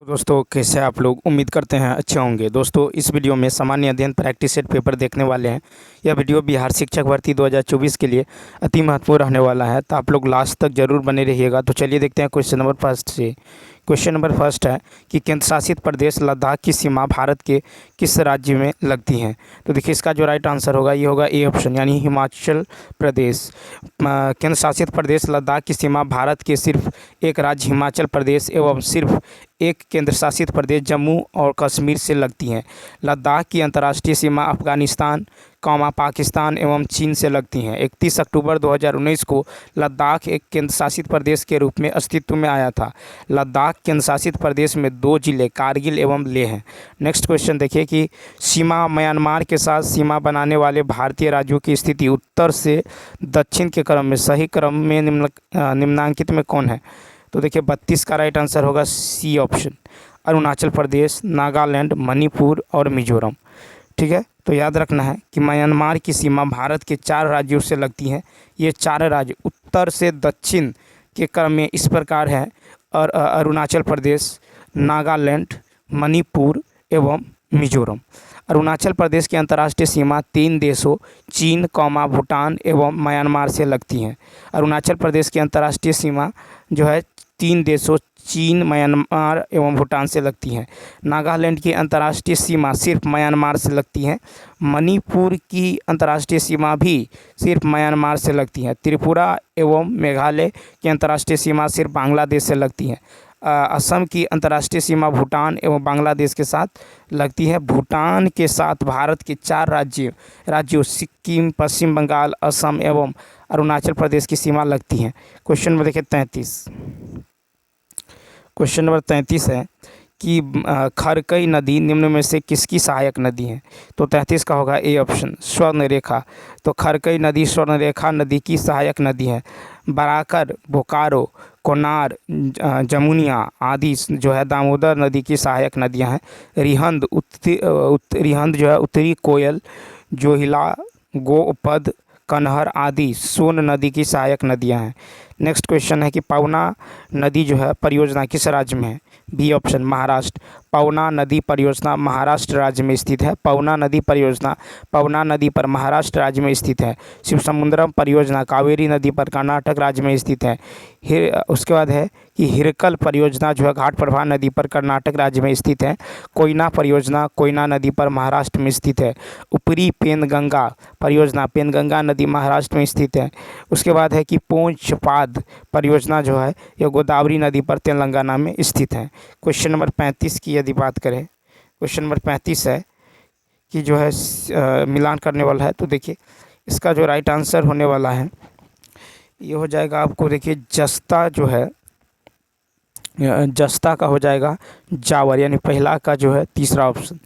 दोस्तों कैसे आप लोग उम्मीद करते हैं अच्छे होंगे। दोस्तों इस वीडियो में सामान्य अध्ययन प्रैक्टिस सेट पेपर देखने वाले हैं। यह वीडियो बिहार शिक्षक भर्ती 2024 के लिए अति महत्वपूर्ण रहने वाला है, तो आप लोग लास्ट तक जरूर बने रहिएगा। तो चलिए देखते हैं क्वेश्चन नंबर फर्स्ट से। क्वेश्चन नंबर फर्स्ट है कि केंद्र शासित प्रदेश लद्दाख की सीमा भारत के किस राज्य में लगती है। तो देखिए इसका जो राइट आंसर होगा ये होगा ए ऑप्शन, यानी हिमाचल प्रदेश। केंद्र शासित प्रदेश लद्दाख की सीमा भारत के सिर्फ एक राज्य हिमाचल प्रदेश एवं सिर्फ एक केंद्र शासित प्रदेश जम्मू और कश्मीर से लगती हैं। लद्दाख की अंतर्राष्ट्रीय सीमा अफगानिस्तान, पाकिस्तान एवं चीन से लगती हैं। 31 अक्टूबर 2019 को लद्दाख एक केंद्र शासित प्रदेश के रूप में अस्तित्व में आया था। लद्दाख केंद्र शासित प्रदेश में 2 जिले कारगिल एवं लेह हैं। नेक्स्ट क्वेश्चन देखिए कि सीमा म्यांमार के साथ सीमा बनाने वाले भारतीय राज्यों की स्थिति उत्तर से दक्षिण के क्रम में सही क्रम में निम्नांकित में कौन है। तो देखिए 32 का राइट आंसर होगा सी ऑप्शन, अरुणाचल प्रदेश, नागालैंड, मणिपुर और मिजोरम। ठीक है, तो याद रखना है कि म्यांमार की सीमा भारत के 4 राज्यों से लगती है। ये 4 राज्य उत्तर से दक्षिण के क्रम में इस प्रकार है, और अरुणाचल प्रदेश, नागालैंड, मणिपुर एवं मिजोरम। अरुणाचल प्रदेश की अंतर्राष्ट्रीय सीमा 3 देशों चीन, भूटान एवं म्यांमार से लगती हैं। अरुणाचल प्रदेश की अंतर्राष्ट्रीय सीमा जो है 3 देशों चीन, म्यांमार एवं भूटान से लगती हैं। नागालैंड की अंतर्राष्ट्रीय सीमा सिर्फ म्यांमार से लगती है। मणिपुर की अंतर्राष्ट्रीय सीमा भी सिर्फ म्यांमार से लगती है। त्रिपुरा एवं मेघालय की अंतर्राष्ट्रीय सीमा सिर्फ बांग्लादेश से लगती है। असम की अंतर्राष्ट्रीय सीमा भूटान एवं बांग्लादेश के साथ लगती है। भूटान के साथ भारत के 4 राज्यों सिक्किम, पश्चिम बंगाल, असम एवं अरुणाचल प्रदेश की सीमा लगती है। क्वेश्चन नंबर देखिए 33। क्वेश्चन नंबर 33 है कि खरकई नदी निम्न में से किसकी सहायक नदी है। तो 33 का होगा ए ऑप्शन, स्वर्णरेखा। तो खरकई नदी स्वर्णरेखा नदी की सहायक नदी है। बराकर, बोकारो, कोनार, जमुनिया आदि जो है दामोदर नदी की सहायक नदियां हैं। रिहंद जो है उत्तरी कोयल, जोहिला, गोपद, कनहर आदि सोन नदी की सहायक नदियां हैं। नेक्स्ट क्वेश्चन है कि पवना नदी जो है परियोजना किस राज्य में है। B option, Maharashtra. पवना नदी परियोजना महाराष्ट्र राज्य में स्थित है। पवना नदी परियोजना पवना नदी पर महाराष्ट्र राज्य में स्थित है। शिवसमुद्रम परियोजना कावेरी नदी पर कर्नाटक राज्य में स्थित है। उसके बाद है कि हिरकल परियोजना जो है घाट प्रभा नदी पर कर्नाटक राज्य में स्थित है। कोयना परियोजना कोयना नदी पर महाराष्ट्र में स्थित है। ऊपरी पेनगंगा परियोजना पेनगंगा नदी महाराष्ट्र में स्थित है। उसके बाद है कि पोंचपाद परियोजना जो है यह गोदावरी नदी पर तेलंगाना में स्थित है। क्वेश्चन नंबर 35 की यदि बात करें, क्वेश्चन नंबर 35 है कि जो है मिलान करने वाला है। तो देखिए इसका जो राइट आंसर होने वाला है ये हो जाएगा आपको, देखिए जस्ता जो है जस्ता का हो जाएगा जावर, यानी पहला का जो है तीसरा ऑप्शन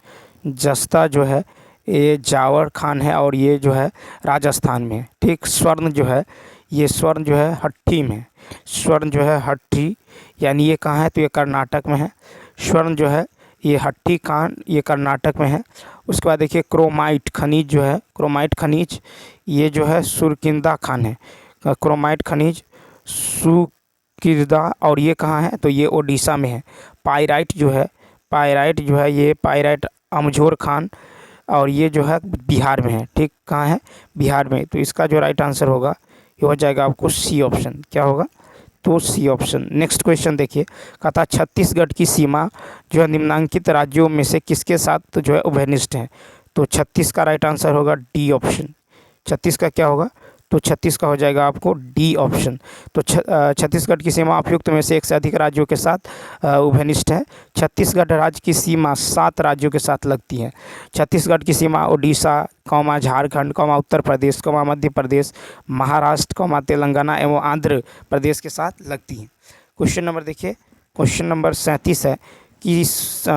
जस्ता जो है ये जावर खान है और ये जो है राजस्थान में है। ठीक, स्वर्ण जो है ये स्वर्ण जो है हट्टी में है। स्वर्ण जो है हट्टी यानी ये कहाँ है, तो ये कर्नाटक में है। स्वर्ण जो है ये हट्टी कान ये कर्नाटक में है। उसके बाद देखिए क्रोमाइट खनिज जो है क्रोमाइट खनिज ये जो है सुरकिंदा खान है। क्रोमाइट खनिज सुकिर्दा और ये कहाँ है, तो ये ओडिशा में है। पाइराइट जो है ये पाइराइट अमझोर खान और ये जो है बिहार में है। ठीक, कहाँ है, बिहार में। तो इसका जो राइट आंसर होगा ये हो जाएगा आपको सी ऑप्शन। क्या होगा, तो सी ऑप्शन। नेक्स्ट क्वेश्चन देखिए, कहता छत्तीसगढ़ की सीमा जो है निम्नांकित राज्यों में से किसके साथ जो है उभयनिष्ठ है। तो 36 का राइट आंसर होगा डी ऑप्शन। 36 का क्या होगा, तो 36 का हो जाएगा आपको डी ऑप्शन। तो छत्तीसगढ़ की सीमा उपयुक्त में से एक से अधिक राज्यों के साथ उभयनिष्ठ है। छत्तीसगढ़ राज्य की सीमा 7 राज्यों के साथ लगती है। छत्तीसगढ़ की सीमा उड़ीसा, झारखंड, उत्तर प्रदेश, मध्य प्रदेश, महाराष्ट्र, तेलंगाना एवं आंध्र प्रदेश के साथ लगती है। क्वेश्चन नंबर देखिए, क्वेश्चन नंबर 37 है कि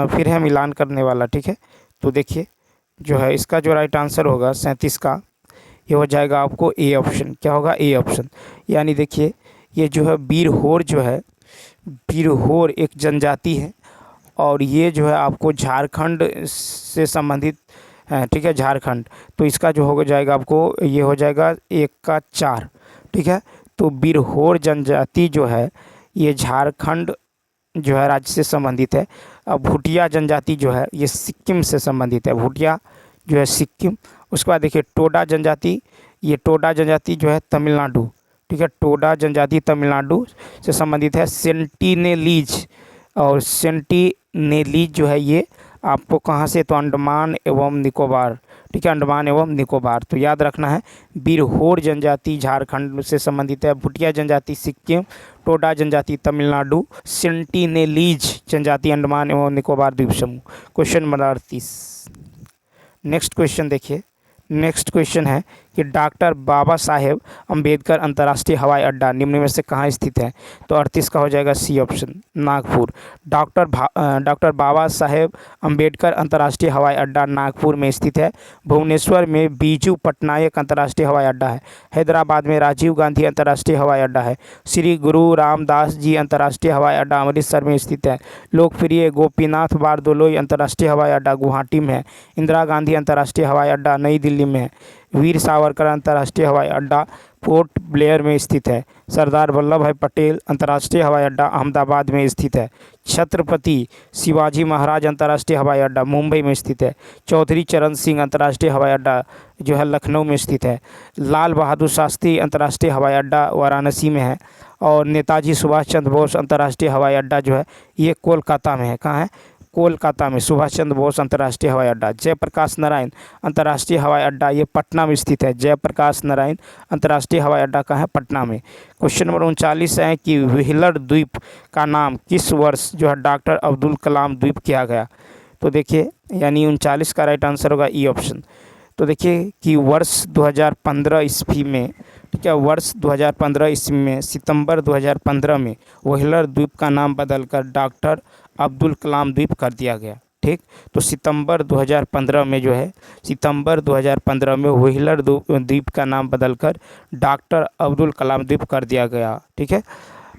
फिर है मिलान करने वाला। ठीक है, तो देखिए जो है इसका जो राइट आंसर होगा 37 का ये हो जाएगा आपको ए ऑप्शन। क्या होगा, ए ऑप्शन। यानी देखिए ये जो है बीरहोर एक जनजाति है और ये जो है आपको झारखंड से संबंधित है। ठीक है, झारखंड। तो इसका जो हो जाएगा आपको ये हो जाएगा 1 का 4। ठीक है, तो बीरहोर जनजाति जो है ये झारखंड जो है राज्य से संबंधित है। अब भूटिया जनजाति जो है ये सिक्किम से संबंधित है, भूटिया जो है सिक्किम। उसके बाद देखिए टोडा जनजाति, ये टोडा जनजाति जो है तमिलनाडु, ठीक है, टोडा जनजाति तमिलनाडु से संबंधित है। सेंटिनेलीज, और सेंटिनेलीज जो है ये आपको कहाँ से, तो अंडमान एवं निकोबार, ठीक है, अंडमान एवं निकोबार। तो याद रखना है, बिरहोर जनजाति झारखंड से संबंधित है, भूटिया जनजाति सिक्किम, टोडा जनजाति तमिलनाडु, सेंटिनेलीज जनजाति अंडमान एवं निकोबार द्वीप समूह। Question number 38। नेक्स्ट क्वेश्चन देखिए, नेक्स्ट क्वेश्चन है कि डॉक्टर बाबा साहेब अंबेडकर अंतर्राष्ट्रीय हवाई अड्डा निम्न में से कहाँ स्थित है। तो 38 का हो जाएगा C option, Nagpur. Doctor Baba Saheb Ambedkar अंतर्राष्ट्रीय हवाई अड्डा नागपुर में स्थित है। भुवनेश्वर में बीजू पटनायक अंतर्राष्ट्रीय हवाई अड्डा है। हैदराबाद में राजीव गांधी अंतर्राष्ट्रीय हवाई अड्डा है। श्री गुरु रामदास जी अंतर्राष्ट्रीय हवाई अड्डा अमृतसर में स्थित है। लोकप्रिय गोपीनाथ बारदोलोई अंतर्राष्ट्रीय हवाई अड्डा गुवाहाटी में है। इंदिरा गांधी अंतर्राष्ट्रीय हवाई अड्डा नई दिल्ली में है। वीर सावरकर अंतर्राष्ट्रीय हवाई अड्डा पोर्ट ब्लेयर में स्थित है। सरदार वल्लभ भाई पटेल अंतर्राष्ट्रीय हवाई अड्डा अहमदाबाद में स्थित है। छत्रपति शिवाजी महाराज अंतर्राष्ट्रीय हवाई अड्डा मुंबई में स्थित है। चौधरी चरण सिंह अंतर्राष्ट्रीय हवाई अड्डा जो है लखनऊ में स्थित है। लाल बहादुर शास्त्री अंतर्राष्ट्रीय हवाई अड्डा वाराणसी में है। और नेताजी सुभाष चंद्र बोस अंतर्राष्ट्रीय हवाई अड्डा जो है ये कोलकाता में है। कहाँ है, कोलकाता में सुभाष चंद्र बोस अंतर्राष्ट्रीय हवाई अड्डा। जयप्रकाश नारायण अंतर्राष्ट्रीय हवाई अड्डा ये पटना में स्थित है। जयप्रकाश नारायण अंतर्राष्ट्रीय हवाई अड्डा कहाँ है, पटना में। क्वेश्चन नंबर 39 है कि व्हीलर द्वीप का नाम किस वर्ष जो है डॉक्टर अब्दुल कलाम द्वीप किया गया। तो देखिए यानी 39 का राइट आंसर होगा ई ऑप्शन। तो देखिए कि वर्ष 2015 ईस्वी में, ठीक है, वर्ष 2015 ईस्वी में सितंबर 2015 में व्हीलर द्वीप का नाम बदलकर डॉक्टर अब्दुल कलाम द्वीप कर दिया गया। ठीक, तो सितंबर 2015 में जो है, सितंबर 2015 में व्हीलर द्वीप का नाम बदलकर डॉक्टर अब्दुल कलाम द्वीप कर दिया गया। ठीक है,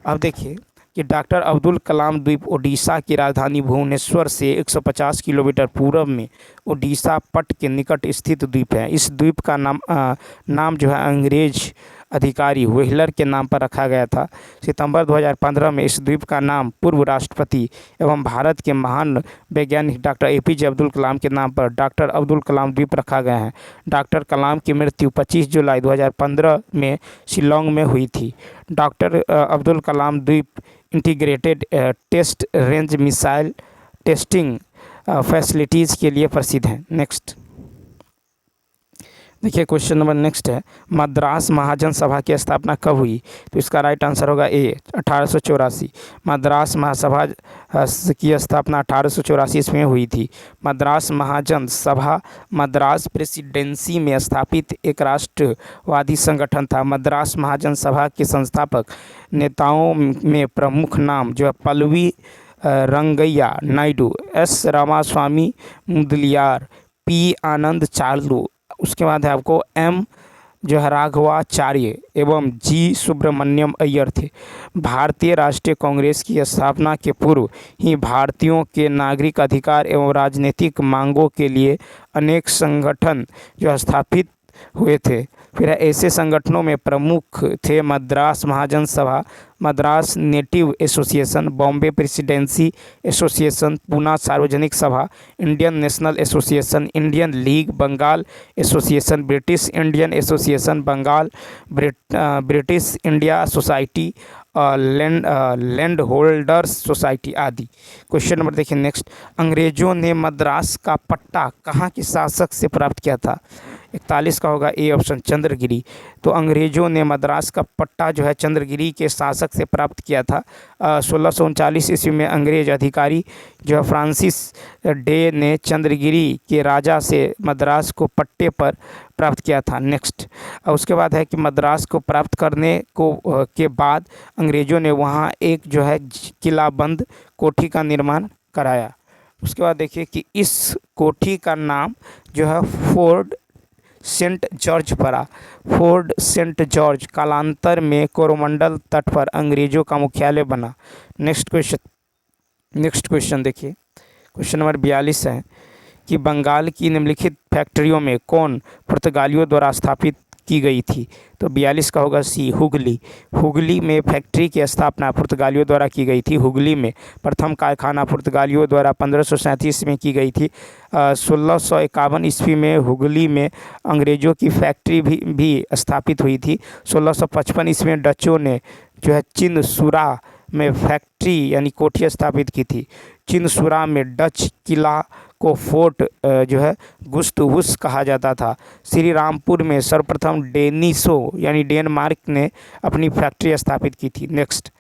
अब देखिए कि डॉक्टर अब्दुल कलाम द्वीप ओडिशा की राजधानी भुवनेश्वर से 150 किलोमीटर पूर्व में ओडिशा पट के निकट स्थित द्वीप है। इस द्वीप का नाम जो है अंग्रेज अधिकारी व्हीलर के नाम पर रखा गया था। सितंबर 2015 में इस द्वीप का नाम पूर्व राष्ट्रपति एवं भारत के महान वैज्ञानिक डॉक्टर APJ अब्दुल कलाम के नाम पर डॉक्टर अब्दुल कलाम द्वीप रखा गया है। डॉक्टर कलाम की मृत्यु 25 जुलाई 2015 में शिलोंग में हुई थी। डॉक्टर अब्दुल कलाम द्वीप integrated test range missile testing facilities के लिए प्रसिद्ध है। नेक्स्ट देखिए क्वेश्चन नंबर नेक्स्ट है, मद्रास महाजन सभा की स्थापना कब हुई। तो इसका राइट आंसर होगा ए 1884। मद्रास महासभा की स्थापना 1884 ईस्वी में हुई थी। मद्रास महाजन सभा मद्रास प्रेसिडेंसी में स्थापित एक राष्ट्रवादी संगठन था। मद्रास महाजन सभा के संस्थापक नेताओं में प्रमुख नाम जो है पल्लवी रंगैया नायडू, S रामास्वामी मुदलियार, P आनंद चार्लू, उसके बाद है आपको M जो है राघवाचार्य एवं G सुब्रमण्यम अय्यर थे। भारतीय राष्ट्रीय कांग्रेस की स्थापना के पूर्व ही भारतीयों के नागरिक अधिकार एवं राजनीतिक मांगों के लिए अनेक संगठन जो स्थापित हुए थे। फिर ऐसे संगठनों में प्रमुख थे Madras Mahajan Sabha, Madras native association, Bombay presidency association, Poona Sarvajanik Sabha, Indian national association, Indian league, Bengal association, British Indian association Bengal, British India society, land holders society आदि। क्वेश्चन नंबर देखिए नेक्स्ट, अंग्रेजों ने मद्रास का पट्टा कहाँ के शासक से प्राप्त किया था। 41 का होगा ए ऑप्शन चंद्रगिरी। तो अंग्रेजों ने मद्रास का पट्टा जो है चंद्रगिरी के शासक से प्राप्त किया था। 1639 ईस्वी में अंग्रेज अधिकारी जो है फ्रांसिस डे ने चंद्रगिरी के राजा से मद्रास को पट्टे पर प्राप्त किया था। नेक्स्ट उसके बाद है कि मद्रास को प्राप्त करने के बाद अंग्रेजों ने वहाँ एक जो है किलाबंद कोठी का निर्माण कराया। उसके बाद देखिए कि इस कोठी का नाम जो है फोर्ट सेंट जॉर्ज पड़ा। फोर्ट सेंट जॉर्ज कालांतर में कोरोमंडल तट पर अंग्रेजों का मुख्यालय बना। नेक्स्ट क्वेश्चन देखिए, क्वेश्चन नंबर 42 है कि बंगाल की निम्नलिखित फैक्ट्रियों में कौन पुर्तगालियों द्वारा स्थापित की गई थी? तो 42 का होगा सी, हुगली। हुगली में फैक्ट्री की स्थापना पुर्तगालियों द्वारा की गई थी। हुगली में प्रथम कारखाना पुर्तगालियों द्वारा 1537 में की गई थी। 1651 ईस्वी में हुगली में अंग्रेज़ों की फैक्ट्री भी स्थापित हुई थी। 1655 ईस्वी में डचों ने जो है चिनसुरा में फैक्ट्री यानी कोठी स्थापित की थी। चिनसुरा में डच किला को फोर्ट जो है गुस्टवुस कहा जाता था। श्री रामपुर में सर्वप्रथम डेनिसो यानी डेनमार्क ने अपनी फैक्ट्री स्थापित की थी। नेक्स्ट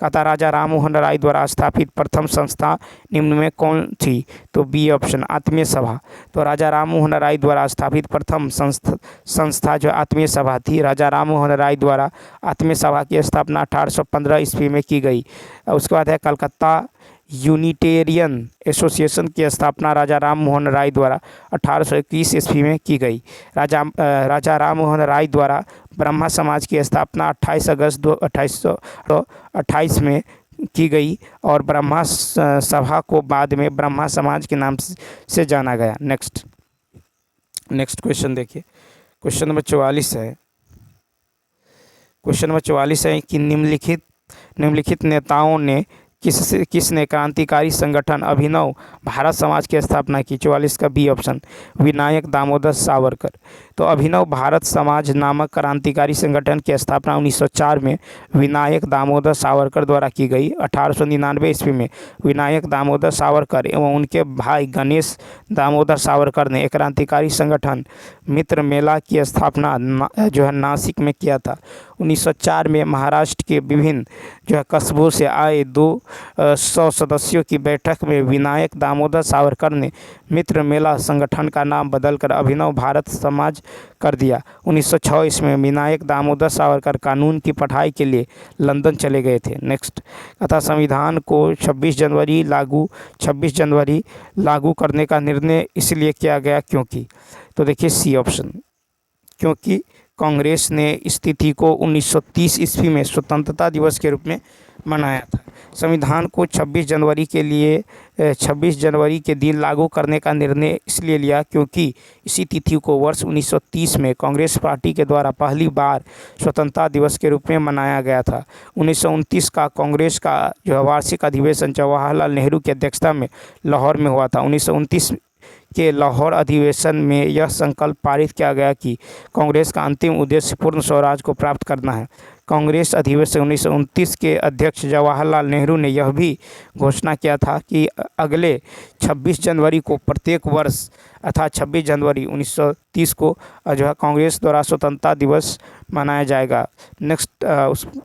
कहता राजा राम मोहन राय द्वारा स्थापित प्रथम संस्था निम्न में कौन थी? तो बी ऑप्शन, आत्मीय सभा। तो राजा राम मोहन राय द्वारा स्थापित प्रथम संस्था जो आत्मीय सभा थी। राजा राम मोहन राय द्वारा आत्मीय सभा की स्थापना 1815 ईस्वी में की गई। उसके बाद है कलकत्ता यूनिटेरियन एसोसिएशन की स्थापना राजा राम मोहन राय द्वारा 1821 ईस्वी में की गई। राजा राम मोहन राय द्वारा ब्रह्मा समाज की स्थापना 28 अगस्त 1828 में की गई और ब्रह्मा सभा को बाद में ब्रह्मा समाज के नाम से जाना गया। नेक्स्ट क्वेश्चन देखिए, क्वेश्चन नंबर 44 है। क्वेश्चन नंबर 44 है कि निम्नलिखित नेताओं ने किसने क्रांतिकारी संगठन अभिनव भारत समाज की स्थापना की? 44 का बी ऑप्शन, विनायक दामोदर सावरकर। तो अभिनव भारत समाज नामक क्रांतिकारी संगठन की स्थापना 1904 में विनायक दामोदर सावरकर द्वारा की गई। 1899 ईस्वी में विनायक दामोदर सावरकर एवं उनके भाई गणेश दामोदर सावरकर ने एक क्रांतिकारी संगठन मित्र मेला की स्थापना जो है नासिक में किया था। 1904 में महाराष्ट्र के विभिन्न जो है कस्बों से आए 200 सदस्यों की बैठक में विनायक दामोदर सावरकर ने मित्र मेला संगठन का नाम बदलकर अभिनव भारत समाज कर दिया। 1906 ईस्वी में विनायक दामोदर सावरकर कानून की पढ़ाई के लिए लंदन चले गए थे। नेक्स्ट तथा संविधान को 26 जनवरी लागू करने का निर्णय इसलिए किया गया क्योंकि? तो देखिए सी ऑप्शन, क्योंकि कांग्रेस ने इस तिथि को 1930 ईस्वी में स्वतंत्रता दिवस के रूप में मनाया था। संविधान को 26 जनवरी के दिन लागू करने का निर्णय इसलिए लिया क्योंकि इसी तिथि को वर्ष 1930 में कांग्रेस पार्टी के द्वारा पहली बार स्वतंत्रता दिवस के रूप में मनाया गया था। 1929 का कांग्रेस का जो वार्षिक अधिवेशन जवाहरलाल नेहरू की अध्यक्षता में लाहौर में हुआ था। 1929 के लाहौर अधिवेशन में यह संकल्प पारित किया गया कि कांग्रेस का अंतिम उद्देश्य पूर्ण स्वराज को प्राप्त करना है। कांग्रेस अधिवेशन 1929 के अध्यक्ष जवाहरलाल नेहरू ने यह भी घोषणा किया था कि अगले 26 जनवरी को प्रत्येक वर्ष अर्थात 26 जनवरी 1930 को जो है कांग्रेस द्वारा स्वतंत्रता दिवस मनाया जाएगा। नेक्स्ट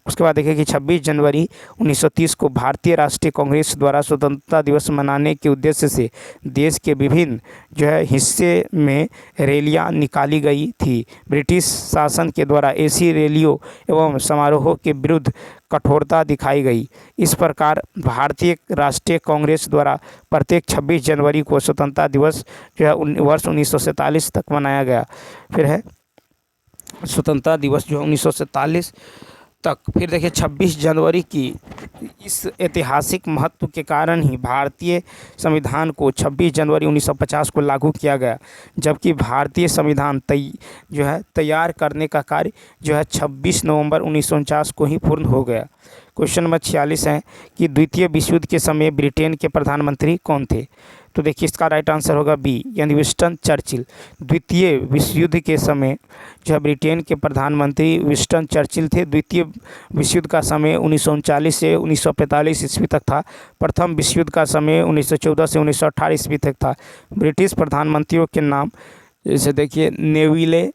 उसके बाद देखिए कि 26 जनवरी 1930 को भारतीय राष्ट्रीय कांग्रेस द्वारा स्वतंत्रता दिवस मनाने के उद्देश्य से देश के विभिन्न जो है हिस्से में रैलियां निकाली गई थी। ब्रिटिश शासन के द्वारा ऐसी रैलियों एवं समारोहों के विरुद्ध कठोरता दिखाई गई। इस प्रकार भारतीय राष्ट्रीय कांग्रेस द्वारा प्रत्येक 26 जनवरी को स्वतंत्रता दिवस जो है वर्ष 1947 तक मनाया गया। फिर है स्वतंत्रता दिवस जो है 1947 तक। फिर देखिए 26 जनवरी की इस ऐतिहासिक महत्व के कारण ही भारतीय संविधान को 26 जनवरी 1950 को लागू किया गया, जबकि भारतीय संविधान तैयार करने का कार्य जो है 26 नवंबर 1949 को ही पूर्ण हो गया। क्वेश्चन नंबर 46 है कि द्वितीय विश्व युद्ध के समय ब्रिटेन के प्रधानमंत्री कौन थे? तो देखिए इसका राइट आंसर होगा बी यानी विंस्टन चर्चिल। द्वितीय विश्व युद्ध के समय जो है ब्रिटेन के प्रधानमंत्री विंस्टन चर्चिल थे। द्वितीय विश्व युद्ध का समय 1939 से 1945 ईस्वी तक था। प्रथम विश्व युद्ध का समय 1914 से 1918 ईस्वी तक था। ब्रिटिश प्रधानमंत्रियों के नाम जैसे देखिए नेविले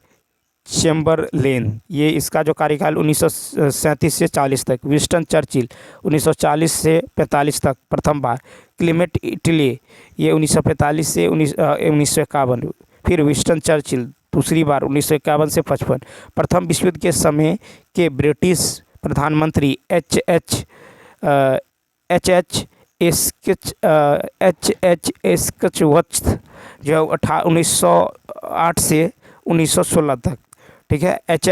चैम्बरलेन, ये इसका जो कार्यकाल 1937 से 40 तक। विंस्टन चर्चिल 1940 से 45 तक प्रथम बार। क्लेमेंट इटली ये 1945 से 1951। फिर विंस्टन चर्चिल दूसरी बार 1951 से 55। प्रथम विश्व युद्ध के समय के ब्रिटिश प्रधानमंत्री एच एच एस्कचवर्थ जो 1908 से 1916 तक, ठीक है। एच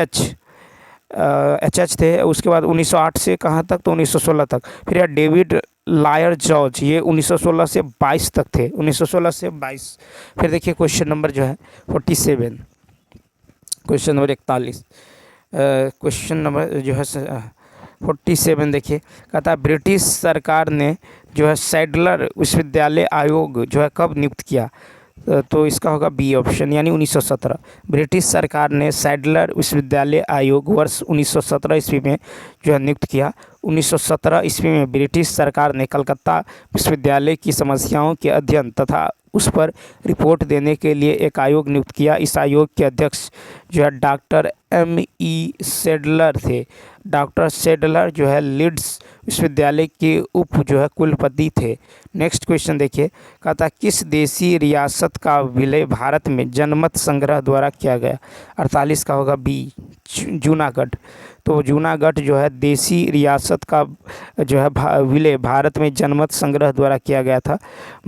एच थे। उसके बाद 1908 से कहाँ तक? तो 1916 तक। फिर यह डेविड लायर जॉर्ज ये 1916 से 22 तक थे, 1916 से 22। फिर देखिए क्वेश्चन नंबर जो है 47। क्वेश्चन नंबर 41, क्वेश्चन नंबर जो है 47 देखिए, कहता है ब्रिटिश सरकार ने जो है सैडलर विश्वविद्यालय आयोग जो है कब नियुक्त किया? तो इसका होगा बी ऑप्शन, यानी 1917। ब्रिटिश सरकार ने सैडलर विश्वविद्यालय आयोग वर्ष 1917 ईस्वी में जो है नियुक्त किया। 1917 ईस्वी में ब्रिटिश सरकार ने कलकत्ता विश्वविद्यालय की समस्याओं के अध्ययन तथा उस पर रिपोर्ट देने के लिए एक आयोग नियुक्त किया। इस आयोग के अध्यक्ष जो है डॉक्टर M.E. सैडलर थे। डॉक्टर सैडलर जो है लीड्स विश्वविद्यालय के उप जो है कुलपति थे। नेक्स्ट क्वेश्चन देखिए, कहता किस देशी रियासत का विलय भारत में जनमत संग्रह द्वारा किया गया? 48 का होगा बी, जूनागढ़। तो जूनागढ़ जो है देशी रियासत का जो है विलय भारत में जनमत संग्रह द्वारा किया गया था।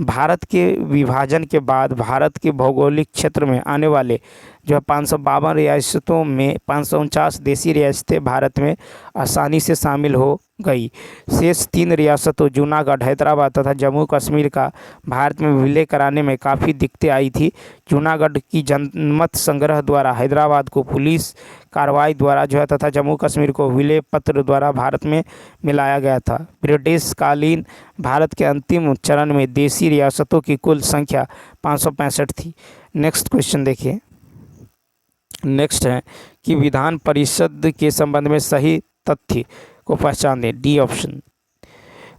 भारत के विभाजन के बाद भारत के भौगोलिक क्षेत्र में आने वाले जो है 552 रियासतों में 549 देशी रियासतें भारत में आसानी से शामिल हो गई। शेष 3 रियासतों जूनागढ़, हैदराबाद तथा जम्मू कश्मीर का भारत में विलय कराने में काफ़ी दिक्कतें आई थी। जूनागढ़ की जनमत संग्रह द्वारा हैदराबाद को पुलिस कार्रवाई द्वारा जो है तथा जम्मू कश्मीर को विलय पत्र द्वारा भारत में मिलाया गया था। ब्रिटिश कालीन भारत के अंतिम चरण में देशी रियासतों की कुल संख्या 565 थी। नेक्स्ट क्वेश्चन देखिए, नेक्स्ट है कि विधान परिषद के संबंध में सही तथ्य को पहचान दें, डी ऑप्शन।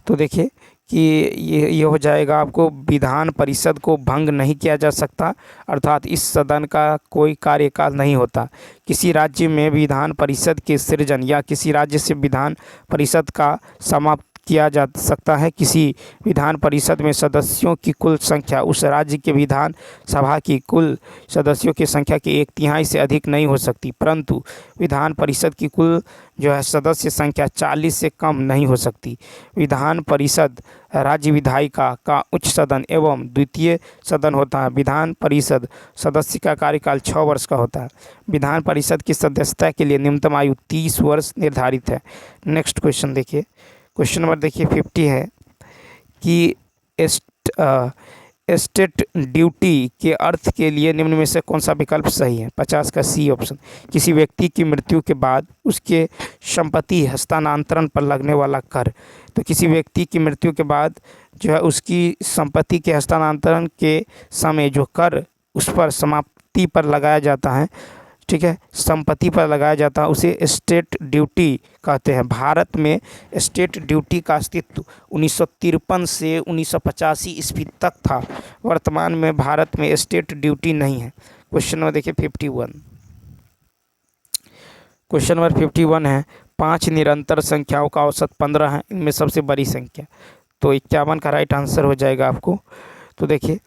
तो देखिए कि ये हो जाएगा आपको, विधान परिषद को भंग नहीं किया जा सकता, अर्थात इस सदन का कोई कार्यकाल नहीं होता। किसी राज्य में विधान परिषद के सृजन या किसी राज्य से विधान परिषद का समाप्त किया जा सकता है। किसी विधान परिषद में सदस्यों की कुल संख्या उस राज्य के विधान सभा की कुल सदस्यों की संख्या के 1/3 से अधिक नहीं हो सकती, परंतु विधान परिषद की कुल जो है सदस्य संख्या 40 से कम नहीं हो सकती। विधान परिषद राज्य विधायिका का उच्च सदन एवं द्वितीय सदन होता है। विधान परिषद सदस्य का कार्यकाल 6 वर्ष का होता है। विधान परिषद की सदस्यता के लिए न्यूनतम आयु 30 वर्ष निर्धारित है। नेक्स्ट क्वेश्चन देखिए, क्वेश्चन नंबर देखिए 50 है कि एस्टेट ड्यूटी के अर्थ के लिए निम्न में से कौन सा विकल्प सही है? 50 का सी ऑप्शन। किसी व्यक्ति की मृत्यु के बाद उसके संपत्ति हस्तांतरण पर लगने वाला कर। तो किसी व्यक्ति की मृत्यु के बाद जो है उसकी संपत्ति के हस्तांतरण के समय जो कर उस पर समाप्ति पर लगाया जाता है, ठीक है, संपत्ति पर लगाया जाता है, उसे एस्टेट ड्यूटी कहते हैं। भारत में एस्टेट ड्यूटी का अस्तित्व 1953 से 1985 ईस्वी तक था। वर्तमान में भारत में एस्टेट ड्यूटी नहीं है। क्वेश्चन नंबर देखिए 51। क्वेश्चन नंबर 51 है 5 निरंतर संख्याओं का औसत 15 है, इनमें सबसे बड़ी संख्या। तो 51 का राइट आंसर हो जाएगा आपको। तो देखिए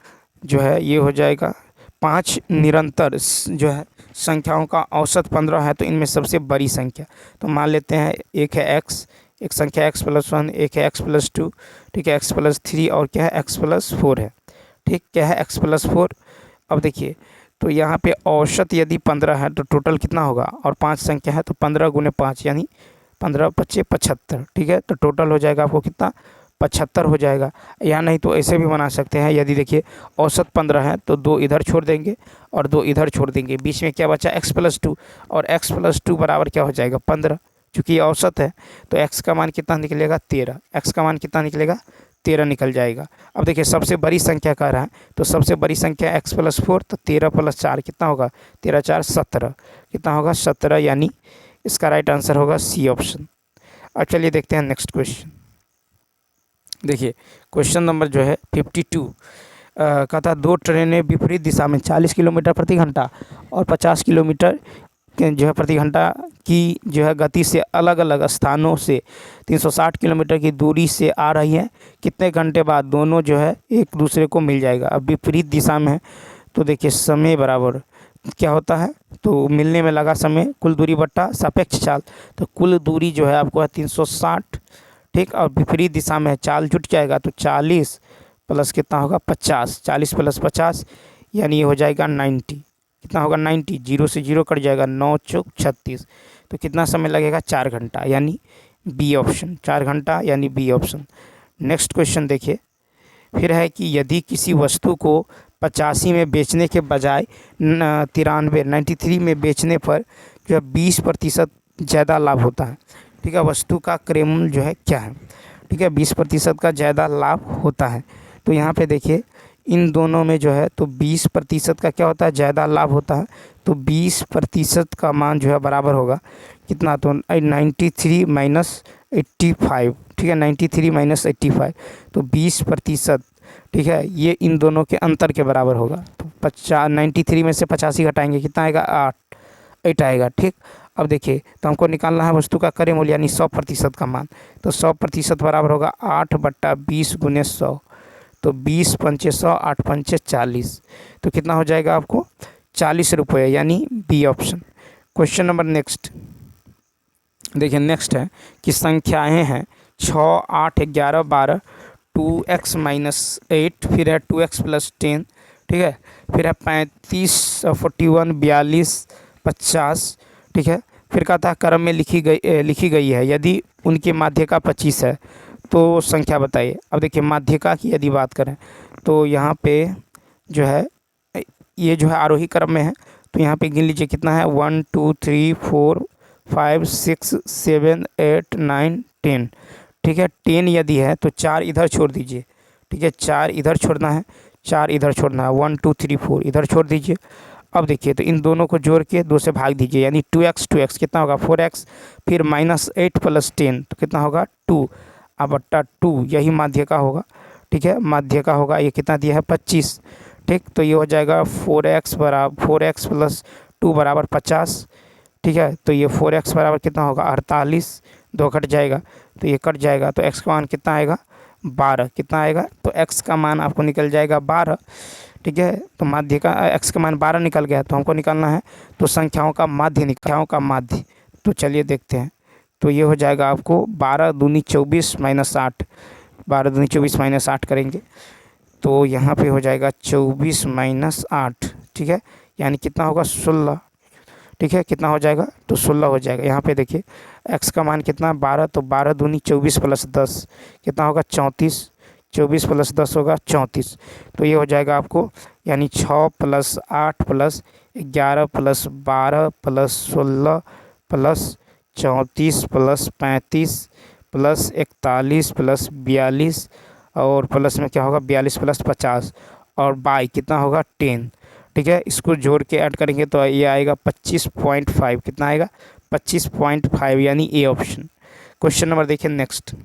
जो है ये हो जाएगा 5 निरंतर जो है संख्याओं का औसत 15 है, तो इनमें सबसे बड़ी संख्या तो मान लेते हैं एक है x, एक संख्या x+1, एक है x+2, ठीक है, x+3 और क्या है x+4 है, ठीक, क्या है x+4। अब देखिए तो यहाँ पे औसत यदि 15 है तो टोटल कितना होगा, और 5 संख्या है तो 15 × 5 यानी 15 × 5 = 75, ठीक है। तो टोटल हो जाएगा आपको कितना, 75 हो जाएगा। या नहीं तो ऐसे भी बना सकते हैं, यदि देखिए औसत 15 है तो 2 इधर छोड़ देंगे और 2 इधर छोड़ देंगे, बीच में क्या बचा x+2, और x+2 बराबर क्या हो जाएगा 15। चूँकि ये औसत है तो x का मान कितना निकलेगा 13, x का मान कितना निकलेगा 13 निकल जाएगा। अब देखिए सबसे बड़ी संख्या कह रहा है तो सबसे बड़ी संख्या x+4, तो 13 + 4 कितना होगा, 13 × 4 = 17, कितना होगा 17, यानी इसका राइट आंसर होगा सी ऑप्शन। अब चलिए देखते हैं नेक्स्ट क्वेश्चन। देखिए क्वेश्चन नंबर जो है 52 कहता 2 ट्रेनें विपरीत दिशा में 40 किलोमीटर प्रति घंटा और 50 किलोमीटर जो है प्रति घंटा की जो है गति से अलग अलग स्थानों से 360 किलोमीटर की दूरी से आ रही हैं। कितने घंटे बाद दोनों जो है एक दूसरे को मिल जाएगा? अब विपरीत दिशा में है तो देखिए समय बराबर क्या होता है, तो मिलने में लगा समय कुल दूरी बट्टा सापेक्ष चाल, तो कुल दूरी जो है आपको है 360, ठीक, और विपरीत दिशा में चाल जुट जाएगा तो 40 प्लस कितना होगा 50, 40 + 50 यानी ये हो जाएगा 90, कितना होगा 90, 0 से 0 कट जाएगा, 9 × 4 = 36, तो कितना समय लगेगा 4 घंटा, यानी बी ऑप्शन, 4 घंटा यानी बी ऑप्शन। नेक्स्ट क्वेश्चन देखिए, फिर है कि यदि किसी वस्तु को 85 में बेचने के बजाय 93 में बेचने पर जो है 20% ज़्यादा लाभ होता है। ठीक है, वस्तु का क्रय मूल्य जो है क्या है। ठीक है, 20% का ज़्यादा लाभ होता है। तो यहाँ पे देखिए इन दोनों में जो है तो 20% का क्या होता है, ज़्यादा लाभ होता है। तो 20% का मान जो है बराबर होगा कितना, तो 93 माइनस 85। ठीक है, 93 माइनस 85, तो 20%। ठीक है, ये इन दोनों के अंतर के बराबर होगा। तो 93 में से 85 घटाएंगे कितना आएगा, 8 आएगा। ठीक, अब देखिए तो हमको निकालना है वस्तु का क्रय मूल्य यानी 100% का मान। तो 100% बराबर होगा 8/20 गुने 100। तो 20 पंचे 100, 8 पंचे 40, तो कितना हो जाएगा आपको 40 रुपये, यानी B option. Question number next देखिए, नेक्स्ट है कि संख्याएं हैं 6, 8, 11, 12, 2x माइनस 8, फिर है 2x प्लस 10। ठीक है, फिर है 35, 41, 42, 50। ठीक है, फिर कहता है क्रम में लिखी गई है, यदि उनके माध्यिका 25 है तो संख्या बताइए। अब देखिए माध्यिका की यदि बात करें तो यहाँ पे जो है ये जो है आरोही क्रम में है। तो यहाँ पे गिन लीजिए कितना है, 1 2 3 4 5 6 7 8 9 10। ठीक है, 10 यदि है तो 4 इधर छोड़ दीजिए। ठीक है, 4 इधर छोड़ना है, 4 इधर छोड़ना है, 1 2 3 4 इधर छोड़ दीजिए। अब देखिए तो इन दोनों को जोड़ के 2 से भाग दीजिए, यानी 2x कितना होगा 4x, फिर -8 प्लस 10 तो कितना होगा 2 बट्टा 2, यही माध्यिका होगा। ठीक है, माध्यिका होगा, ये कितना दिया है 25। ठीक, तो ये हो जाएगा 4x प्लस 2 बराबर 50। ठीक है, तो ये 4x बराबर कितना होगा 48, 2 कट जाएगा तो ये कट जाएगा, तो x का मान कितना आएगा 12। कितना आएगा, तो x का मान आपको निकल जाएगा 12। ठीक है, तो माध्यिका x का मान 12 निकल गया, तो हमको निकालना है तो संख्याओं का माध्य। तो चलिए देखते हैं। तो ये हो जाएगा आपको 12 दूनी 24 माइनस 8, 12 दूनी 24 माइनस 8 करेंगे तो यहाँ पे हो जाएगा 24 माइनस 8। ठीक है, यानी कितना होगा 16। ठीक है, कितना हो जाएगा, तो 16 हो जाएगा। यहाँ पे देखिए x का मान कितना 12, तो 12 दूनी 24 प्लस 10 कितना होगा 34, 24 प्लस 10 होगा 34। तो ये हो जाएगा आपको यानी 6 plus 8 plus 11 plus 12 plus 16 plus 34 plus 35 plus 41 plus 42 और प्लस में क्या होगा 42 प्लस 50 और बाई कितना होगा 10। ठीक है, इसको जोड़ के ऐड करेंगे तो ये आएगा 25.5। कितना आएगा 25.5, यानी ए ऑप्शन। क्वेश्चन नंबर देखिए नेक्स्ट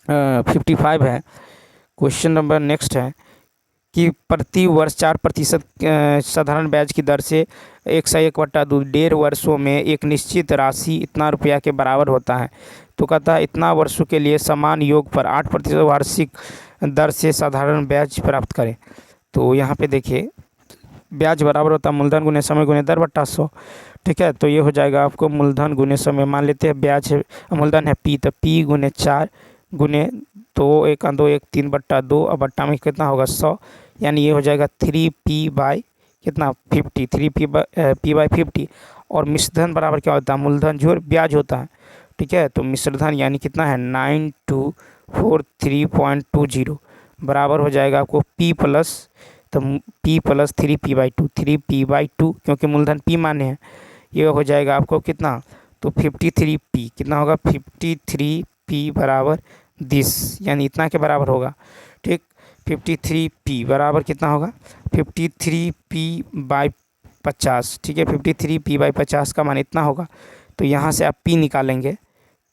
55 है। क्वेश्चन नंबर नेक्स्ट है कि प्रति वर्ष 4% साधारण ब्याज की दर से 1/1/2 1.5 वर्षों में एक निश्चित राशि इतना रुपया के बराबर होता है। तो कहता है इतना वर्षों के लिए समान योग पर 8% वार्षिक दर से साधारण ब्याज प्राप्त करें। तो यहाँ पे देखिए ब्याज बराबर होता है मूलधन गुने समय गुने दर बट्टा 100। ठीक है, तो ये हो जाएगा आपको मूलधन गुने समय, मान लेते हैं ब्याज है मूलधन है p, तो p गुने 4 गुने 2 1 2 1 3/2 और बट्टा में कितना होगा 100, यानी ये हो जाएगा 3p बाई कितना 50, 3p/50। और मिश्रधन बराबर क्या होता है, मूलधन जोड़ ब्याज होता है। ठीक है, तो मिश्रधन यानी कितना है 9243.20 बराबर हो जाएगा आपको p प्लस, तो p प्लस 3p/2, 3p/2 क्योंकि मूलधन p माने हैं। ये हो जाएगा आपको कितना, तो 53p कितना होगा 53p बराबर 10, यानी इतना के बराबर होगा। ठीक, 53p बराबर कितना होगा 53p/50। ठीक है, 53p/50 का मान इतना होगा। तो यहाँ से आप p निकालेंगे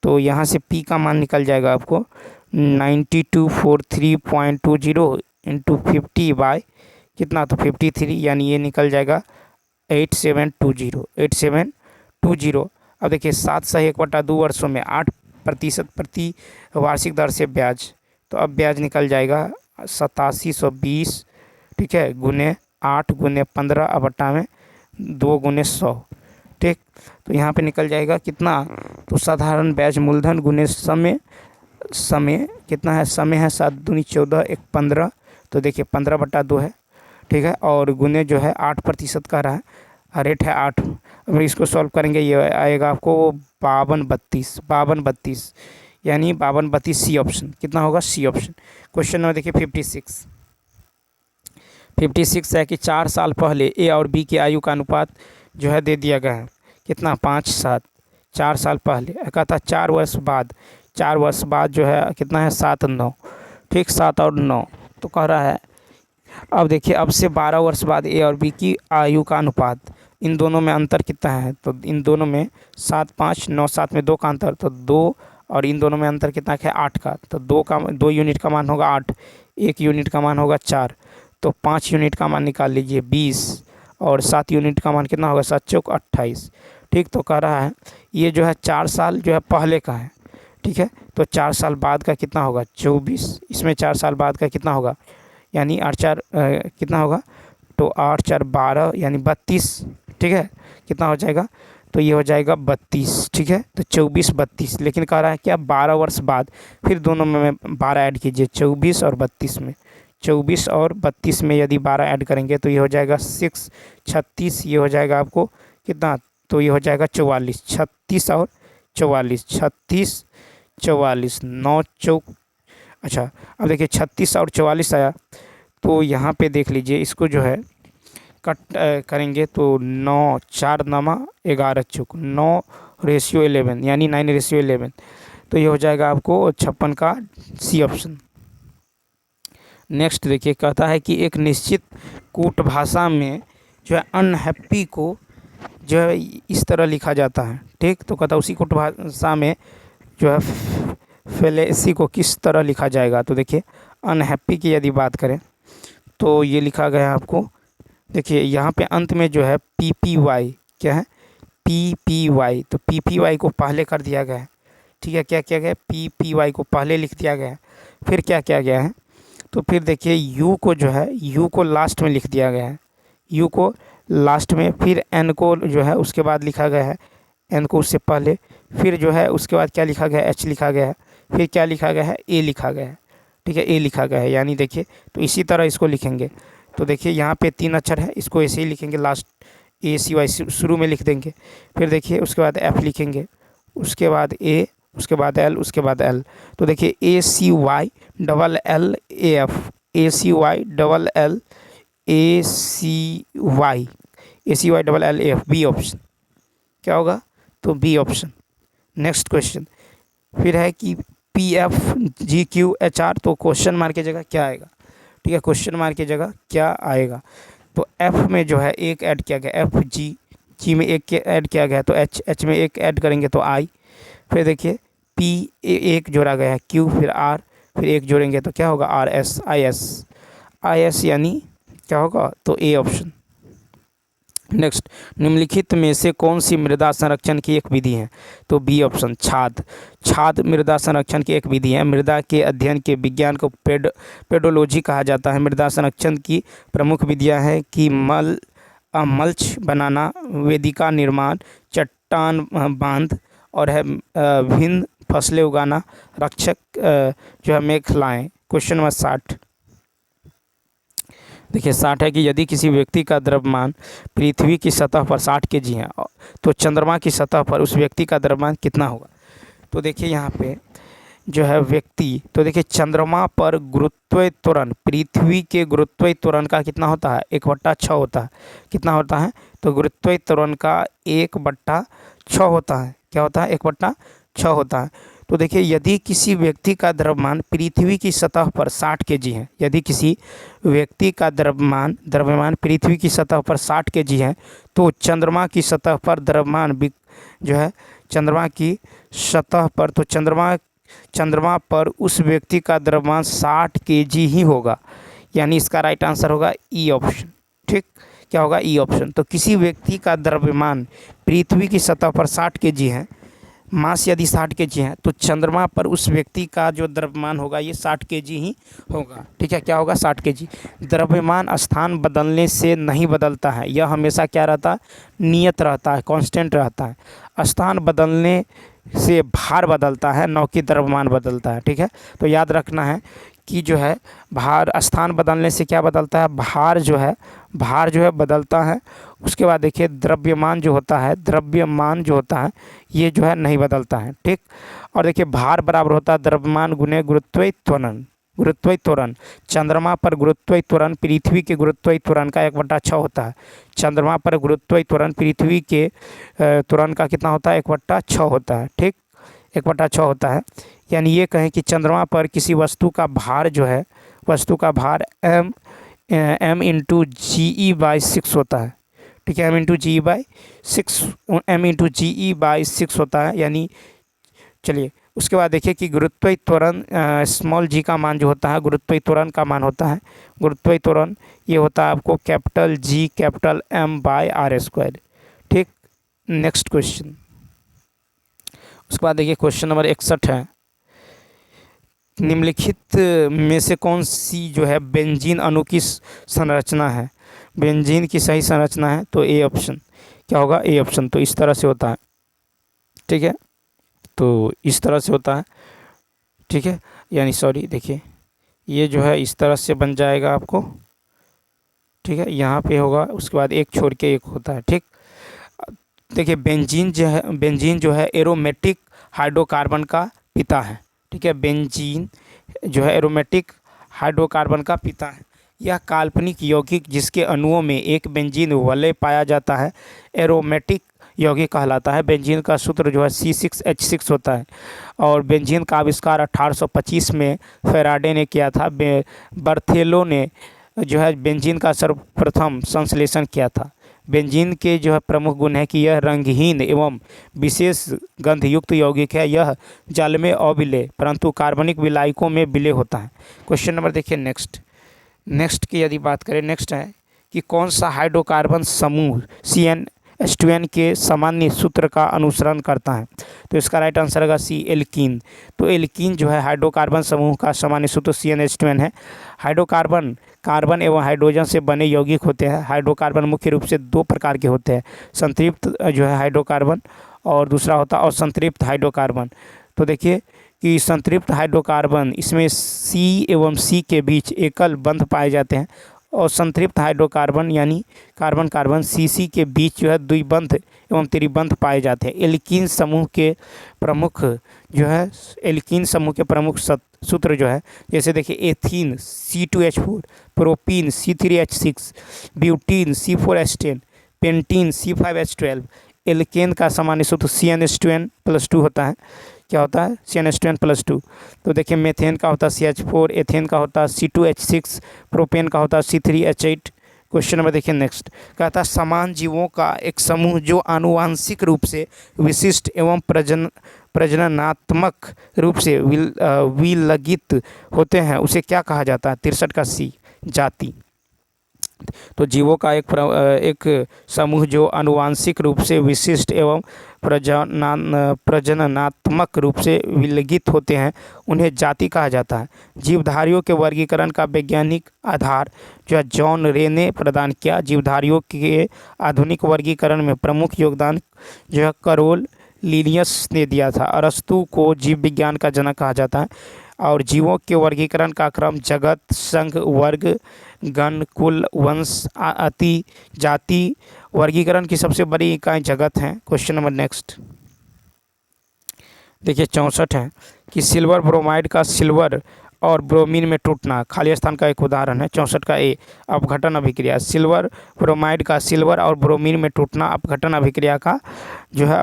तो यहाँ से p का मान निकल जाएगा आपको 9243.20 इंटू 50 बाई कितना, तो 53, यानी ये निकल जाएगा 8720। अब देखिए 7/1/2 वर्षों में 8% प्रति वार्षिक दर से ब्याज, तो अब ब्याज निकल जाएगा 8720। ठीक है, गुने 8 गुने 15 और बट्टा में 2 गुने 100। ठीक, तो यहाँ पे निकल जाएगा कितना, तो साधारण ब्याज मूलधन गुने समय कितना है, समय है 7 दूनी 14 1 15, तो देखिए 15/2 है। ठीक है, और गुने जो है 8% का रहा है, रेट है 8। अब इसको सॉल्व करेंगे ये आएगा आपको 5232, यानी 5232 सी ऑप्शन। कितना होगा सी ऑप्शन। क्वेश्चन नंबर देखिए 56 56 है कि 4 साल पहले ए और बी की आयु का अनुपात जो है दे दिया गया है कितना 5:7। 4 साल पहले कहता 4 वर्ष बाद जो है कितना है 7:9। ठीक 7 और 9 तो कह रहा है अब देखिए अब से 12 वर्ष बाद ए और बी की आयु का अनुपात, इन दोनों में अंतर कितना है तो इन दोनों में 7 5 9 7 में 2 का अंतर तो 2 और इन दोनों में अंतर कितना है 8 का, तो 2 यूनिट का मान होगा 8, 1 यूनिट का मान होगा 4, तो 5 यूनिट का मान निकाल लीजिए 20 और 7 यूनिट का मान कितना होगा 7 चौक 28। ठीक तो कह रहा है ये जो है 4 साल जो है पहले का है। ठीक है तो 4 साल बाद का कितना होगा 24, इसमें 4 साल बाद का कितना होगा यानी 8 4 कितना होगा तो 8 4 12 यानी 32। ठीक है कितना हो जाएगा तो ये हो जाएगा 32। ठीक है तो 24 32, लेकिन कह रहा है कि अब 12 वर्ष बाद फिर दोनों में 12 ऐड कीजिए 24 और 32 में, 24 और 32 में यदि 12 ऐड करेंगे तो ये हो जाएगा 6 36, ये हो जाएगा आपको कितना तो ये हो जाएगा 44। 36 और 44 36 44 9 चौक अच्छा अब देखिए 36 और 44 आया तो यहाँ पे देख लीजिए इसको जो है कट करेंगे तो 9 4 नमा 11 चौक 9:11 यानी 9:11, तो ये हो जाएगा आपको 56 का सी ऑप्शन। नेक्स्ट देखिए कहता है कि एक निश्चित कूट भाषा में जो है अनहैप्पी को जो है इस तरह लिखा जाता है। ठीक तो कहता है उसी कूट भाषा में जो है फेलेसी को किस तरह लिखा जाएगा, तो देखिए अनहैप्पी की यदि बात करें तो ये लिखा गया है आपको, देखिए यहाँ पे अंत में जो है PPY क्या है PPY, तो PPY को पहले कर दिया गया है। ठीक है क्या किया गया है PPY को पहले लिख दिया गया है। फिर क्या किया गया है तो फिर देखिए U को जो है U को लास्ट में लिख दिया गया है, U को लास्ट में, फिर N को जो है उसके बाद लिखा गया है, N को उससे पहले, फिर जो है उसके बाद क्या लिखा गया है H लिखा गया है, फिर क्या लिखा गया है A लिखा गया है। ठीक है A लिखा गया है यानी देखिए तो इसी तरह इसको लिखेंगे। तो देखिए यहाँ पे 3 अक्षर है इसको ऐसे ही लिखेंगे, लास्ट ACY शुरू में लिख देंगे, फिर देखिए उसके बाद F लिखेंगे, उसके बाद A, उसके बाद L, उसके बाद L, तो देखिए ACYLLAF ACYLLAF ACYLLAF B option क्या होगा तो बी ऑप्शन। नेक्स्ट क्वेश्चन फिर है कि PFGQHR, तो क्वेश्चन मार्क की जगह क्या आएगा। ठीक है क्वेश्चन मार्क की जगह क्या आएगा तो F में जो है एक ऐड किया गया FG में एक ऐड किया गया तो H में एक ऐड करेंगे तो I, फिर देखिए P एक जोड़ा गया है Q, फिर R, फिर एक जोड़ेंगे तो क्या होगा IS यानी क्या होगा तो A ऑप्शन। नेक्स्ट निम्नलिखित में से कौन सी मृदा संरक्षण की एक विधि है तो बी ऑप्शन छाद मृदा संरक्षण की एक विधि है। मृदा के अध्ययन के विज्ञान को पेडोलॉजी कहा जाता है। मृदा संरक्षण की प्रमुख विधियां हैं कि मल्च बनाना, वेदिका निर्माण, चट्टान बांध और है भिन्न फसलें उगाना, रक्षक जो है मेखलाएँ। क्वेश्चन नंबर 60 देखिए 60 है कि यदि किसी व्यक्ति का द्रव्यमान पृथ्वी की सतह पर 60 kg है तो चंद्रमा की सतह पर उस व्यक्ति का द्रव्यमान कितना होगा। तो देखिए यहाँ पे जो है व्यक्ति, तो देखिए चंद्रमा पर गुरुत्वीय त्वरण पृथ्वी के गुरुत्वीय त्वरण का कितना होता है 1/6 होता है। कितना होता है तो गुरुत्वीय त्वरण का 1/6 होता है। क्या होता है 1/6 होता है। तो देखिए यदि किसी व्यक्ति का द्रव्यमान पृथ्वी की सतह पर 60 kg है, यदि किसी व्यक्ति का द्रव्यमान पृथ्वी की सतह पर 60 kg है तो चंद्रमा की सतह पर द्रव्यमान जो है चंद्रमा की सतह पर, तो चंद्रमा पर उस व्यक्ति का द्रव्यमान 60 kg ही होगा, यानी इसका राइट आंसर होगा ई ऑप्शन। ठीक क्या होगा ई ऑप्शन। तो किसी व्यक्ति का द्रव्यमान पृथ्वी की सतह पर 60 kg है, मास यदि 60 kg है तो चंद्रमा पर उस व्यक्ति का जो द्रव्यमान होगा ये 60 kg ही होगा। ठीक है क्या होगा 60 kg। द्रव्यमान स्थान बदलने से नहीं बदलता है, यह हमेशा क्या रहता है नियत रहता है, कांस्टेंट रहता है। स्थान बदलने से भार बदलता है, न कि द्रव्यमान बदलता है। ठीक है तो याद रखना है कि जो है भार स्थान बदलने से क्या बदलता है भार जो है बदलता है। उसके बाद देखिए द्रव्यमान जो होता है ये जो है नहीं बदलता है। ठीक और देखिए भार बराबर होता है द्रव्यमान गुने गुरुत्वीय त्वरण, गुरुत्वीय त्वरण, चंद्रमा पर गुरुत्वीय त्वरण पृथ्वी के गुरुत्वीय त्वरण का 1/6 होता है। चंद्रमा पर गुरुत्वीय त्वरण पृथ्वी के त्वरण का कितना होता है? 1/6 होता है। ठीक, 1/6 होता है। यानी ये कहें कि चंद्रमा पर किसी वस्तु का भार जो है, वस्तु का भार m इंटू GE/6 होता है। ठीक है, m/GE/6 होता है। यानी चलिए उसके बाद देखिए कि गुरुत्वीय त्वरण स्मॉल g का मान जो होता है, गुरुत्वीय त्वरण का मान होता है, गुरुत्वीय त्वरण ये होता है आपको कैपिटल G कैपिटल M/r²। ठीक, नेक्स्ट क्वेश्चन। उसके बाद देखिए क्वेश्चन नंबर 61 है, निम्नलिखित में से कौन सी जो है बेंजीन अणु की संरचना है? बेंजीन की सही संरचना है तो ए ऑप्शन क्या होगा? A option. तो इस तरह से होता है। ठीक है, तो इस तरह से होता है। ठीक है, यानी सॉरी देखिए ये जो है इस तरह से बन जाएगा आपको। ठीक है, यहाँ पे होगा, उसके बाद एक छोड़ के एक होता है। ठीक, देखिए बेंजीन जो है एरोमेटिक हाइड्रोकार्बन का पिता है। ठीक है, बेंजीन जो है एरोमेटिक हाइड्रोकार्बन का पिता है। यह काल्पनिक यौगिक जिसके अणुओं में एक बेंजीन वलय पाया जाता है एरोमेटिक यौगिक कहलाता है। बेंजीन का सूत्र जो है C6H6 होता है और बेंजीन का आविष्कार 1825 में फैराडे ने किया था। बर्थेलो ने जो है बेंजीन का सर्वप्रथम संश्लेषण किया था। बेंजीन के जो है प्रमुख गुण है कि यह रंगहीन एवं विशेष गंधयुक्त यौगिक है। यह जल में अविलेय परंतु कार्बनिक विलायकों में विलेय होता है। क्वेश्चन नंबर देखिए नेक्स्ट की यदि बात करें, नेक्स्ट है कि कौन सा हाइड्रोकार्बन समूह CnH2n के सामान्य सूत्र का अनुसरण करता है? तो इसका राइट आंसर होगा सी, एल्कीन। तो एल्कीन जो है हाइड्रोकार्बन समूह का सामान्य सूत्र CnH2n है। हाइड्रोकार्बन कार्बन एवं हाइड्रोजन से बने यौगिक होते हैं। हाइड्रोकार्बन मुख्य रूप से 2 प्रकार के होते हैं, संतृप्त जो है हाइड्रोकार्बन और दूसरा होता है असंतृप्त हाइड्रोकार्बन। तो देखिए कि संतृप्त हाइड्रोकार्बन इसमें C एवं C के बीच एकल बंध पाए जाते हैं और संतृप्त हाइड्रोकार्बन यानी कार्बन कार्बन CC के बीच जो है द्विबंध एवं त्रिबंध पाए जाते हैं। एल्कीन समूह के प्रमुख जो है एल्कीन समूह के प्रमुख सूत्र जो है, जैसे देखिए ethene C2H4, propene C3H6, butene C4H10, pentene C5H12। Alkane का सामान्य सूत्र CnH2n+2 होता है। क्या होता है? CnH2n+2। तो देखिए मेथेन का होता है CH4, एथेन का होता है C2H6, प्रोपेन का होता है C3H8। क्वेश्चन नंबर देखिए नेक्स्ट, कहता है समान जीवों का एक समूह जो आनुवांशिक रूप से विशिष्ट एवं प्रजननात्मक रूप से विलगित होते हैं उसे क्या कहा जाता है? 63 का C, जाति। तो जीवों का एक समूह जो आनुवांशिक रूप से विशिष्ट एवं प्रजननात्मक रूप से विलगित होते हैं उन्हें जाति कहा जाता है। जीवधारियों के वर्गीकरण का वैज्ञानिक आधार जो है जॉन रे ने प्रदान किया। जीवधारियों के आधुनिक वर्गीकरण में प्रमुख योगदान जो है करोल लिनियस ने दिया था। अरस्तु को जीव विज्ञान का जनक कहा जाता है और जीवों के वर्गीकरण का क्रम जगत, संघ, वर्ग, गण, कुल, वंश, अति, जाति वर्गीकरण की सबसे बड़ी इकाई जगत है। क्वेश्चन नंबर नेक्स्ट देखिए 64 है कि सिल्वर ब्रोमाइड का सिल्वर और ब्रोमीन में टूटना खाली स्थान का एक उदाहरण है। 64 का ए, अपघटन अभिक्रिया। सिल्वर ब्रोमाइड का सिल्वर और ब्रोमीन में टूटना अपघटन अभिक्रिया का जो है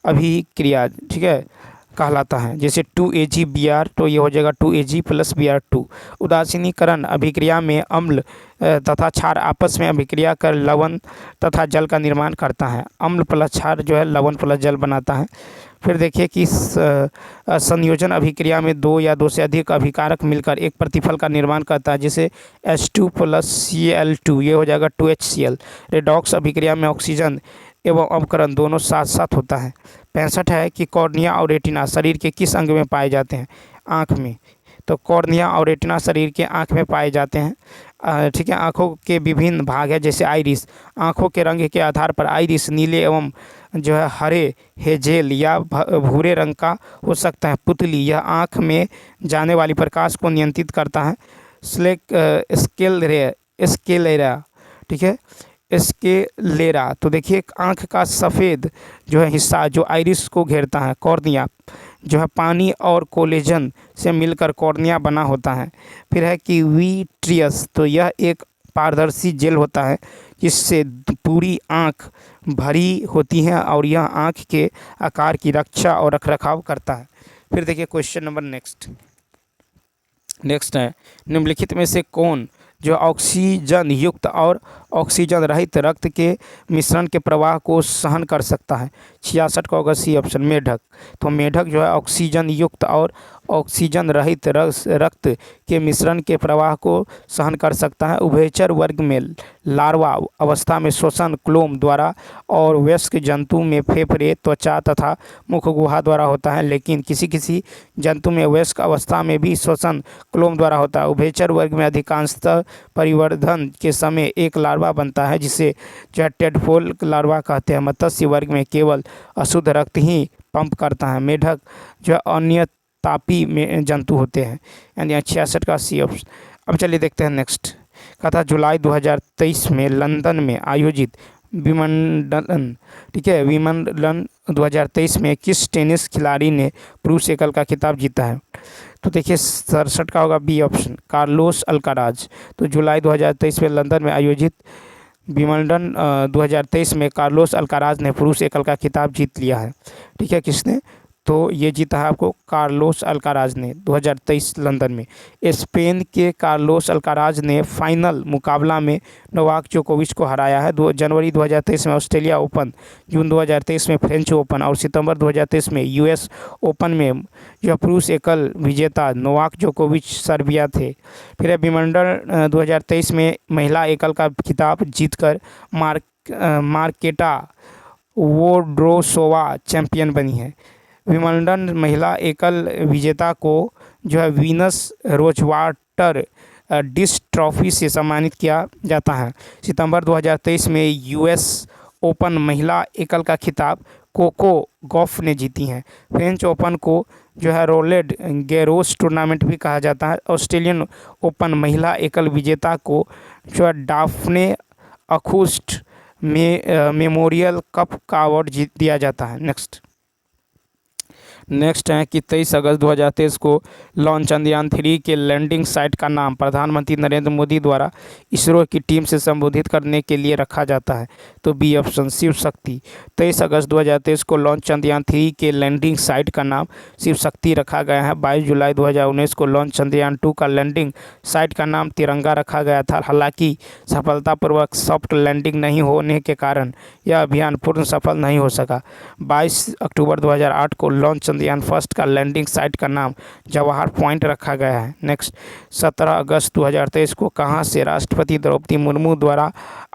अभिक्रिया ठीक है कहलाता है। जैसे 2AgBr तो ये हो जाएगा 2Ag + Br2। उदासीनीकरण अभिक्रिया में अम्ल तथा क्षार आपस में अभिक्रिया कर लवण तथा जल का निर्माण करता है। अम्ल प्लस क्षार जो है लवण प्लस जल बनाता है। फिर देखिए कि संयोजन अभिक्रिया में 2 या 2 से अधिक अभिकारक मिलकर एक प्रतिफल का निर्माण करता है, जैसे H2 + Cl2 ये हो जाएगा 2HCl। रेडॉक्स अभिक्रिया में ऑक्सीजन एवं अवकरण दोनों साथ साथ होता है। 65 है कि कॉर्निया और रेटिना शरीर के किस अंग में पाए जाते हैं? आँख में। तो कॉर्निया और रेटिना शरीर के आँख में पाए जाते हैं। ठीक है, आँखों के विभिन्न भाग है जैसे आइरिस। आँखों के रंग के आधार पर आइरिस नीले एवं जो है हरे, हेजेल या भूरे रंग का हो सकता है। पुतली यह आँख में जाने वाली प्रकाश को नियंत्रित करता है। स्केलेरा ठीक है, स्केलेरा। तो देखिए आँख का सफ़ेद जो है हिस्सा जो आइरिस को घेरता है, कॉर्निया जो है पानी और कोलेजन से मिलकर कॉर्निया बना होता है। फिर है कि विट्रियस, तो यह एक पारदर्शी जेल होता है जिससे पूरी आँख भरी होती है और यह आँख के आकार की रक्षा और रखरखाव करता है। फिर देखिए क्वेश्चन नंबर नेक्स्ट है, निम्नलिखित में से कौन जो ऑक्सीजन युक्त और ऑक्सीजन रहित रक्त के मिश्रण के प्रवाह को सहन कर सकता है? 66 का होगा सी ऑप्शन, मेढक। तो मेढक जो है ऑक्सीजन युक्त और ऑक्सीजन रहित रक्त के मिश्रण के प्रवाह को सहन कर सकता है। उभयचर वर्ग में लार्वा अवस्था में श्वसन क्लोम द्वारा और वयस्क जंतु में फेफड़े, त्वचा तथा मुख गुहा द्वारा होता है, लेकिन किसी किसी जंतु में वयस्क अवस्था में भी श्वसन क्लोम द्वारा होता है। उभयचर वर्ग में अधिकांशतः परिवर्धन के समय एक लार्वा बनता है जिसे जो है टेडपोल लार्वा कहते हैं। मत्स्य वर्ग में केवल अशुद्ध रक्त ही पंप करता है। मेढक जो अन्य तापी में जंतु होते हैं, यानी 66 का सी ऑप्शन। अब चलिए देखते हैं नेक्स्ट। कहा था जुलाई 2023 में लंदन में आयोजित विंबलडन, ठीक है, विंबलडन 2023 में किस टेनिस खिलाड़ी ने पुरुष एकल का खिताब जीता है? तो देखिए 67 का होगा बी ऑप्शन, कार्लोस अल्काराज। तो जुलाई 2023 में लंदन में आयोजित विंबलडन 2023 में कार्लोस अल्काराज ने पुरुष एकल का खिताब जीत लिया है। ठीक है, किसने? तो ये जीता है आपको कार्लोस अल्काराज ने 2023 लंदन में। स्पेन के कार्लोस अल्काराज ने फाइनल मुकाबला में नोवाक जोकोविच को हराया है। जनवरी 2023 में ऑस्ट्रेलिया ओपन, जून 2023 में फ्रेंच ओपन और सितंबर 2023 में यूएस ओपन में यह पुरुष एकल विजेता नोवाक जोकोविच सर्बिया थे। फिर विंबलडन 2023 में महिला एकल का खिताब जीतकर मार्केटा वोड्रोसोवा चैंपियन बनी है। विंबलडन महिला एकल विजेता को जो है वीनस रोजवाटर डिस्क ट्रॉफी से सम्मानित किया जाता है। सितंबर 2023 में यूएस ओपन महिला एकल का खिताब कोको गॉफ ने जीती हैं। फ्रेंच ओपन को जो है रोलेड गैरोस टूर्नामेंट भी कहा जाता है। ऑस्ट्रेलियन ओपन महिला एकल विजेता को जो है डाफ्ने अकुस्ट मेमोरियल कप का अवार्ड दिया जाता है। नेक्स्ट है कि 23 अगस्त 2023 को लॉन्च चंद्रयान 3 के लैंडिंग साइट का नाम प्रधानमंत्री नरेंद्र मोदी द्वारा इसरो की टीम से संबोधित करने के लिए रखा जाता है। तो बी ऑप्शन, शिव शक्ति। 23 अगस्त 2023 को लॉन्च चंद्रयान 3 के लैंडिंग साइट का नाम शिव शक्ति रखा गया है। 22 जुलाई 2019 को लॉन्च चंद्रयान 2 का लैंडिंग साइट का नाम तिरंगा रखा गया था। हालांकि सफलतापूर्वक सॉफ्ट लैंडिंग नहीं होने के कारण यह अभियान पूर्ण सफल नहीं हो सका। 22 अक्टूबर 2008 को लॉन्च चंद्रयान फर्स्ट का लैंडिंग साइट का नाम जवाहर पॉइंट रखा गया है। नेक्स्ट, 17 अगस्त 2023 को कहां से राष्ट्रपति द्रौपदी मुर्मू द्वारा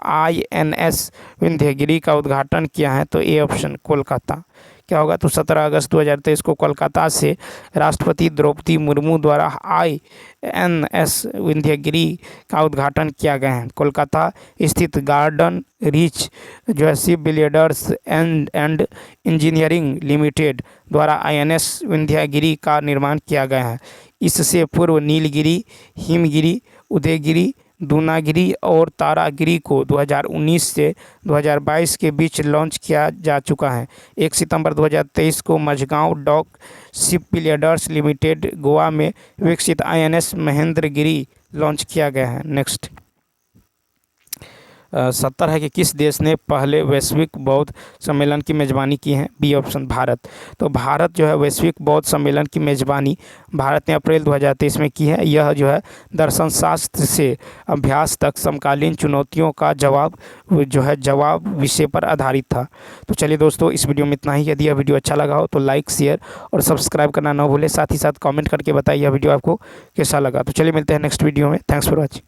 INS विंध्यगिरी का उद्घाटन किया है? तो ए ऑप्शन, कोलकाता। क्या होगा? तो 17 अगस्त 2023 को कोलकाता से राष्ट्रपति द्रौपदी मुर्मू द्वारा INS विंध्यगिरी का उद्घाटन किया गया है। कोलकाता स्थित गार्डन रीच जो है ship builders and engineering limited द्वारा INS विंध्यगिरी का निर्माण किया गया है। इससे पूर्व नीलगिरी, हिमगिरी, उदयगिरी, दूनागिरी और तारागिरी को 2019 से 2022 के बीच लॉन्च किया जा चुका है। 1 सितंबर 2023 को Mazagon dock ship builders limited Goa में विकसित INS महेंद्रगिरी लॉन्च किया गया है। नेक्स्ट 70 है कि किस देश ने पहले वैश्विक बौद्ध सम्मेलन की मेज़बानी की है? B option, Bharat. तो भारत जो है वैश्विक बौद्ध सम्मेलन की मेज़बानी भारत ने अप्रैल 2023 में की है। यह जो है दर्शन शास्त्र से अभ्यास तक समकालीन चुनौतियों का जवाब विषय पर आधारित था। तो चलिए दोस्तों, इस वीडियो में इतना ही। यदि यह वीडियो अच्छा लगा हो तो लाइक, शेयर और सब्सक्राइब करना न भूलें। साथ ही साथ कॉमेंट करके बताइए यह वीडियो आपको कैसा लगा। तो चलिए मिलते हैं नेक्स्ट वीडियो में। Thanks for watching.